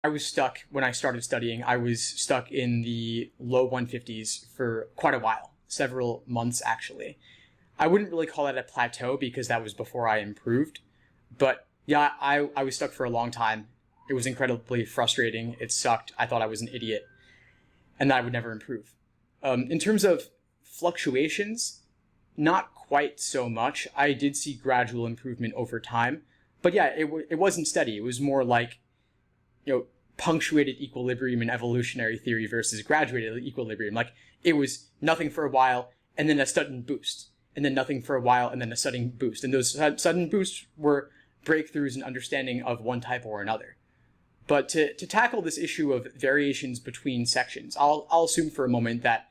I was stuck when I started studying. I was stuck in the low 150s for quite a while, several months actually. I wouldn't really call that a plateau because that was before I improved. But yeah, I was stuck for a long time. It was incredibly frustrating. It sucked. I thought I was an idiot and that I would never improve. In terms of fluctuations, not quite so much. I did see gradual improvement over time. But yeah, it wasn't steady. It was more like, punctuated equilibrium in evolutionary theory versus graduated equilibrium. Like, it was nothing for a while and then a sudden boost, and then nothing for a while and then a sudden boost. And those sudden boosts were breakthroughs in understanding of one type or another. But to tackle this issue of variations between sections, I'll assume for a moment that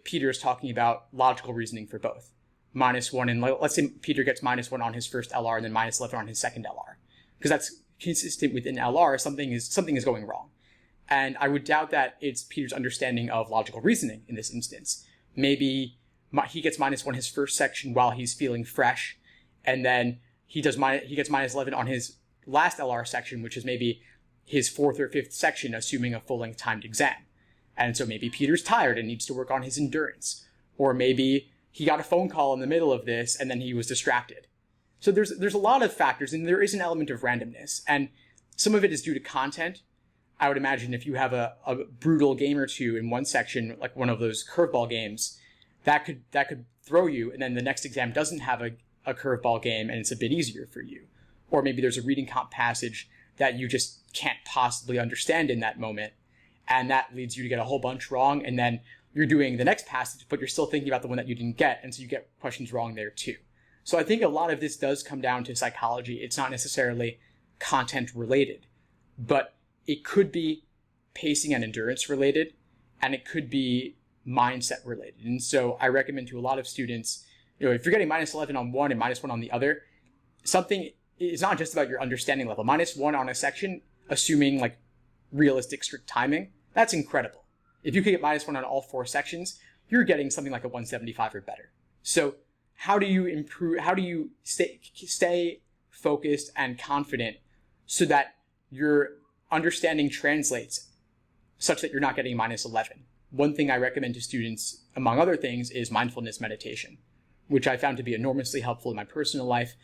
Peter is talking about logical reasoning for both. -1, and let's say Peter gets -1 on his first LR and then -11 on his second LR. Because that's consistent within LR, something is going wrong. And I would doubt that it's Peter's understanding of logical reasoning in this instance. Maybe he gets -1 his first section while he's feeling fresh, and then he gets -11 on his last LR section, which is maybe his fourth or fifth section, assuming a full-length timed exam. And so maybe Peter's tired and needs to work on his endurance. Or maybe he got a phone call in the middle of this and then he was distracted. So there's a lot of factors, and there is an element of randomness. And some of it is due to content. I would imagine if you have a brutal game or two in one section, like one of those curveball games, that could throw you, and then the next exam doesn't have a curveball game and it's a bit easier for you. Or maybe there's a reading comp passage that you just can't possibly understand in that moment, and that leads you to get a whole bunch wrong, and then you're doing the next passage, but you're still thinking about the one that you didn't get, and so you get questions wrong there too. So I think a lot of this does come down to psychology. It's not necessarily content related, but it could be pacing and endurance related, and it could be mindset related. And so I recommend to a lot of students, if you're getting -11 on one and -1 on the other, it's not just about your understanding level. -1 on a section, assuming like realistic strict timing, that's incredible. If you could get -1 on all 4 sections, you're getting something like a 175 or better. So how do you improve? How do you stay focused and confident so that your understanding translates such that you're not getting -11? One thing I recommend to students, among other things, is mindfulness meditation, which I found to be enormously helpful in my personal life,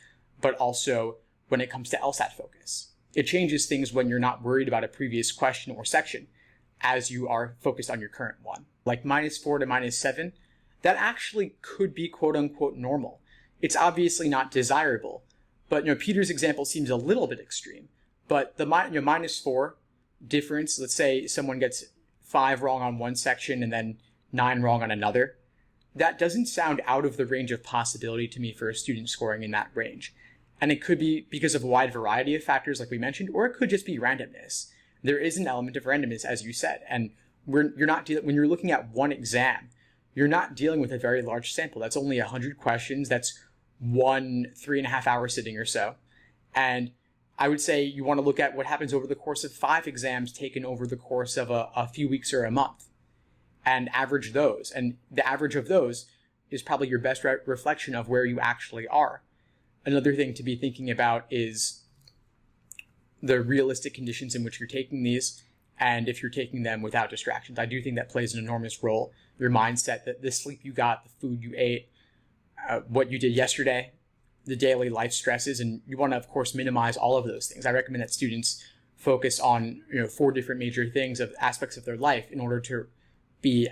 but also when it comes to LSAT focus. It changes things when you're not worried about a previous question or section as you are focused on your current one. Like -4 to -7, that actually could be quote unquote normal. It's obviously not desirable, but Peter's example seems a little bit extreme. But the -4 difference, let's say someone gets 5 wrong on one section and then 9 wrong on another, that doesn't sound out of the range of possibility to me for a student scoring in that range. And it could be because of a wide variety of factors like we mentioned, or it could just be randomness. There is an element of randomness, as you said, and when you're looking at one exam, you're not dealing with a very large sample. That's only 100 questions. That's 1 3.5-hour sitting or so. And I would say you want to look at what happens over the course of 5 exams taken over the course of a few weeks or a month and average those. And the average of those is probably your best reflection of where you actually are. Another thing to be thinking about is the realistic conditions in which you're taking these, and if you're taking them without distractions. I do think that plays an enormous role. Your mindset, the sleep you got, the food you ate, what you did yesterday, the daily life stresses, and you want to, of course, minimize all of those things. I recommend that students focus on 4 different major things of aspects of their life in order to be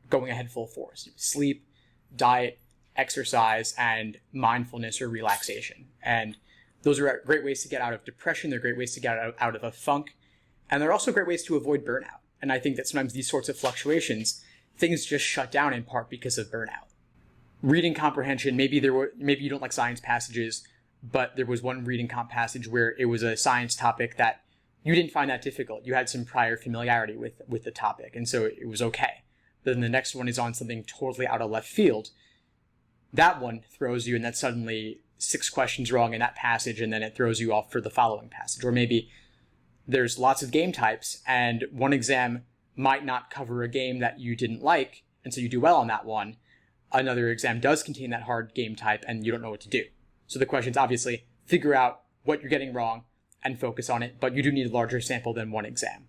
going ahead full force: sleep, diet, exercise, and mindfulness or relaxation. And those are great ways to get out of depression. They're great ways to get out of a funk. And they're also great ways to avoid burnout. And I think that sometimes these sorts of fluctuations, things just shut down in part because of burnout. Reading comprehension, maybe you don't like science passages, but there was one reading comp passage where it was a science topic that you didn't find that difficult. You had some prior familiarity with the topic, and so it was okay. But then the next one is on something totally out of left field. That one throws you, and that's suddenly 6 questions wrong in that passage, and then it throws you off for the following passage. Or maybe there's lots of game types, and one exam might not cover a game that you didn't like, and so you do well on that one. Another exam does contain that hard game type, and you don't know what to do. So the question is obviously figure out what you're getting wrong and focus on it, but you do need a larger sample than one exam.